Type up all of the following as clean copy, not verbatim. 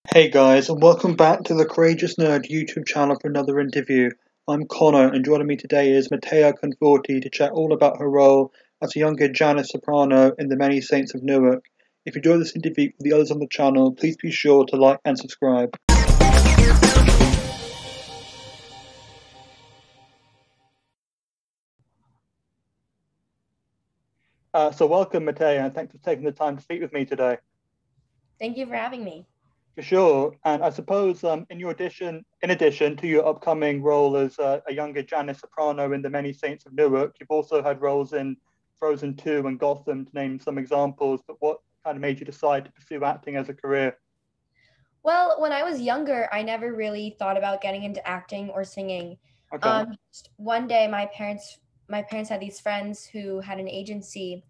Hey guys, and welcome back to the Courageous Nerd YouTube channel for another interview. I'm Connor, and joining me today is Mattea Conforti to chat all about her role as a younger Janice Soprano in the Many Saints of Newark. If you enjoyed this interview with the others on the channel, please be sure to like and subscribe. So welcome, Mattea, and thanks for taking the time to speak with me today. Thank you for having me. For sure, and I suppose in addition to your upcoming role as a younger Janice Soprano in the Many Saints of Newark, you've also had roles in Frozen 2 and Gotham, to name some examples. But what kind of made you decide to pursue acting as a career? Well, when I was younger, I never really thought about getting into acting or singing. Okay. One day my parents had these friends who had an agency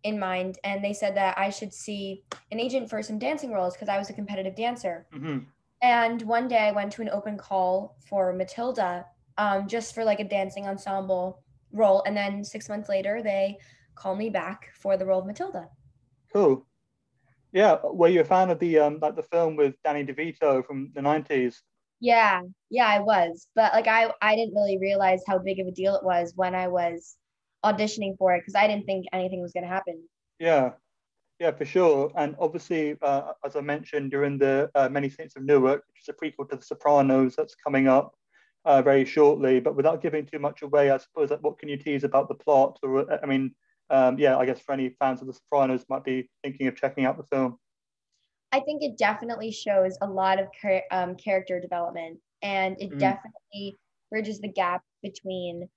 in mind, and they said that I should see an agent for some dancing roles because I was a competitive dancer. Hmm. And one day I went to an open call for Matilda, just for like a dancing ensemble role, and then 6 months later they called me back for the role of Matilda. Cool. Yeah. Were you a fan of the like the film with Danny DeVito from the 90s? Yeah, yeah, I was. But like I didn't really realize how big of a deal it was when I was auditioning for it because I didn't think anything was going to happen. Yeah. Yeah, for sure. And obviously, as I mentioned, during the Many Saints of Newark, which is a prequel to The Sopranos that's coming up very shortly. But without giving too much away, I suppose, like, what can you tease about the plot? Or, I mean, yeah, I guess for any fans of The Sopranos might be thinking of checking out the film. I think it definitely shows a lot of character development, and it Mm, definitely bridges the gap between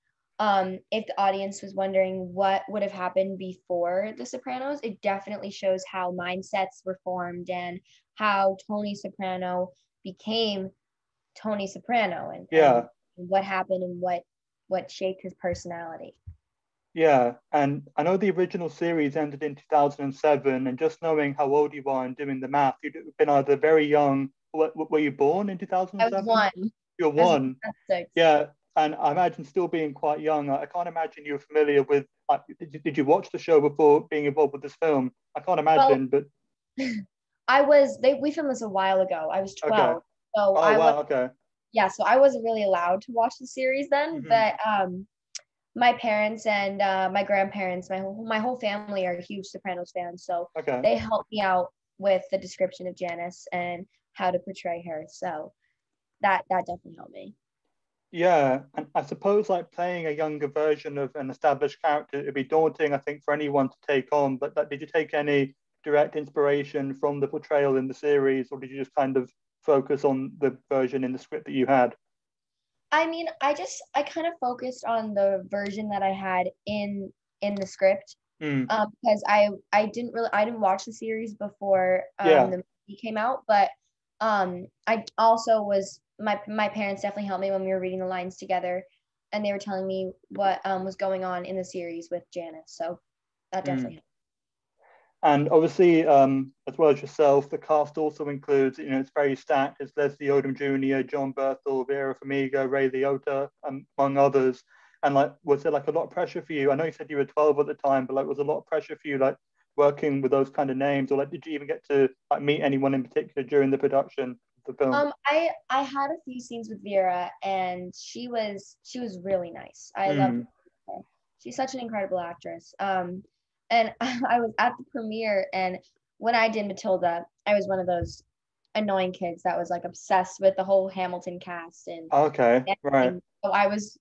if the audience was wondering what would have happened before The Sopranos, it definitely shows how mindsets were formed and how Tony Soprano became Tony Soprano and yeah, what happened and what shaped his personality. yeah. And I know the original series ended in 2007, and just knowing how old you are and doing the math, you'd been either very young. Were you born in I was 2007? one. You're I was one. one at six. Yeah, and I imagine still being quite young, I can't imagine you were familiar with. Did you watch the show before being involved with this film? I can't Well, imagine, but we filmed this a while ago. I was okay. 12. So Oh wow, okay. so I wasn't really allowed to watch the series then, Hmm. but my parents and my grandparents, my whole family are huge Sopranos fans, so Okay. they helped me out with the description of Janice and how to portray her. So that definitely helped me. Yeah, and I suppose like playing a younger version of an established character, it'd be daunting, I think, for anyone to take on. But did you take any direct inspiration from the portrayal in the series, or did you just kind of focus on the version in the script that you had? I mean, I kind of focused on the version that I had in the script, Mm, because I didn't watch the series before yeah. the movie came out, but I also was my parents definitely helped me when we were reading the lines together, and they were telling me what was going on in the series with Janice, so that Mm. definitely And obviously, as well as yourself, the cast also includes, it's very stacked. It's Leslie Odom Jr., John Berthel, Vera Farmiga, Ray Liotta, among others. And like, was there like a lot of pressure for you? I know you said you were 12 at the time, but like, was a lot of pressure for you, like working with those kind of names, or like, did you even get to like meet anyone in particular during the production of the film? I had a few scenes with Vera, and she was really nice. I loved Mm. her. She's such an incredible actress. And I was at the premiere, and when I did Matilda, I was one of those annoying kids that was like obsessed with the whole Hamilton cast and Okay, right. everything. So I was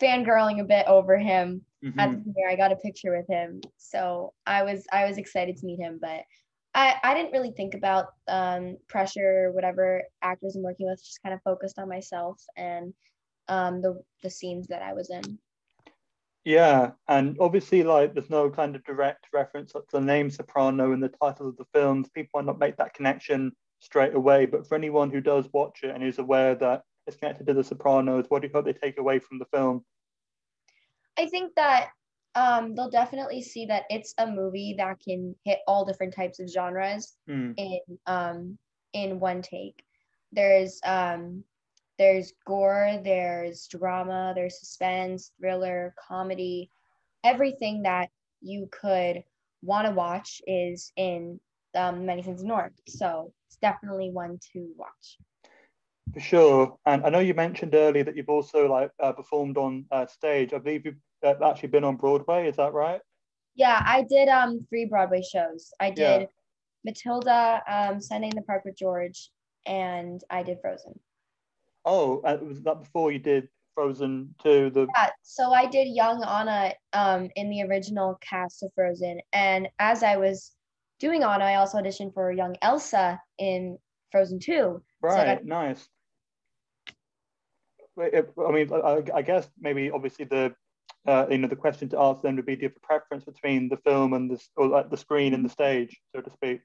fangirling a bit over him at the Hmm. premiere. I got a picture with him, so I was excited to meet him, but I didn't really think about pressure or whatever actors I'm working with. Just kind of focused on myself and the scenes that I was in. Yeah, and obviously, like, there's no kind of direct reference to the name Soprano in the title of the films. People might not make that connection straight away, but for anyone who does watch it and is aware that it's connected to the Sopranos, what do you hope they take away from the film? I think that they'll definitely see that it's a movie that can hit all different types of genres Hmm. in um, in one take. There's um, there's gore, there's drama, there's suspense, thriller, comedy. Everything that you could want to watch is in Many Saints of Newark. So definitely one to watch. For sure. And I know you mentioned earlier that you've also performed on stage. I believe you've actually been on Broadway. Is that right? Yeah, I did 3 Broadway shows. I Yeah. did Matilda, Sunday in the Park with George, and I did Frozen. Oh, was that before you did Frozen 2? Yeah, so I did young Anna in the original cast of Frozen, and as I was doing Anna, I also auditioned for young Elsa in Frozen 2. So I got Right, nice. I mean, I guess maybe obviously the question to ask them would be: do you have a preference between the film and or like the screen and the stage, so to speak?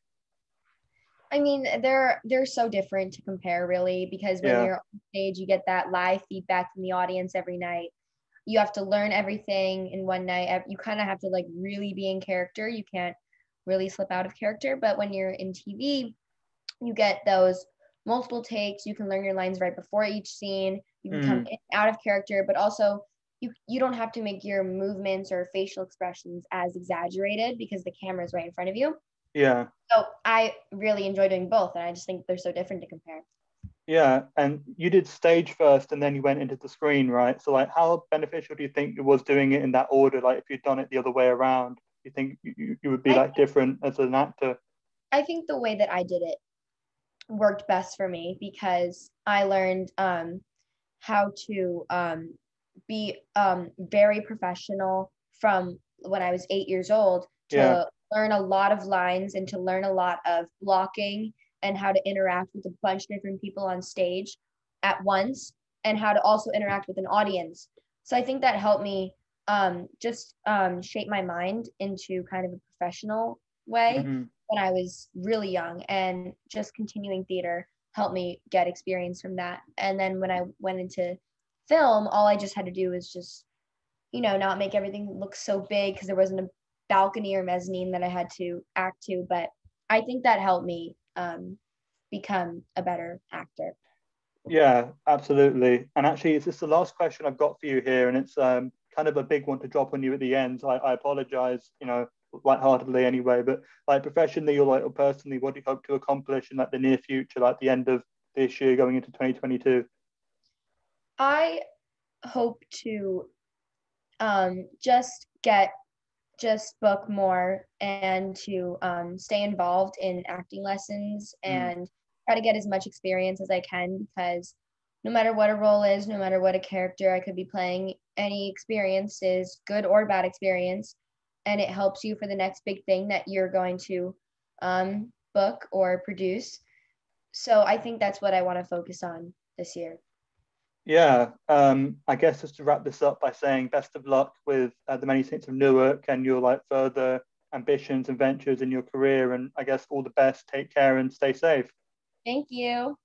I mean, they're so different to compare, really, because when Yeah. you're on stage, you get that live feedback from the audience every night. You have to learn everything in one night. You kind of have to like really be in character. You can't really slip out of character. But when you're in TV, you get those multiple takes. You can learn your lines right before each scene. You can come in, out of character, but also you don't have to make your movements or facial expressions as exaggerated because the camera is right in front of you. Yeah. So I really enjoy doing both, and I just think they're so different to compare. Yeah, and you did stage first and then you went into the screen, right? So like how beneficial do you think it was doing it in that order? Like if you'd done it the other way around, do you think you would be I like different as an actor? I think the way that I did it worked best for me because I learned how to be very professional from when I was 8 years old Yeah. to learn a lot of lines and to learn a lot of blocking and how to interact with a bunch of different people on stage at once and how to also interact with an audience. So I think that helped me just shape my mind into kind of a professional way Hmm. when I was really young, and just continuing theater helped me get experience from that. And then when I went into film, all I just had to do was just, not make everything look so big because there wasn't a balcony or mezzanine that I had to act to. But I think that helped me become a better actor. Yeah, absolutely. And actually, it's just the last question I've got for you here, and it's kind of a big one to drop on you at the end. So I apologize, lightheartedly anyway. But like professionally or or personally, what do you hope to accomplish in like the near future, like the end of this year, going into 2022? I hope to just book more and to stay involved in acting lessons Mm, and try to get as much experience as I can, because no matter what a role is, no matter what a character I could be playing, any experience is good or bad experience, and it helps you for the next big thing that you're going to book or produce. So I think that's what I want to focus on this year. yeah, I guess just to wrap this up by saying best of luck with the Many Saints of Newark and your like further ambitions and ventures in your career, and I guess all the best. Take care and stay safe. Thank you.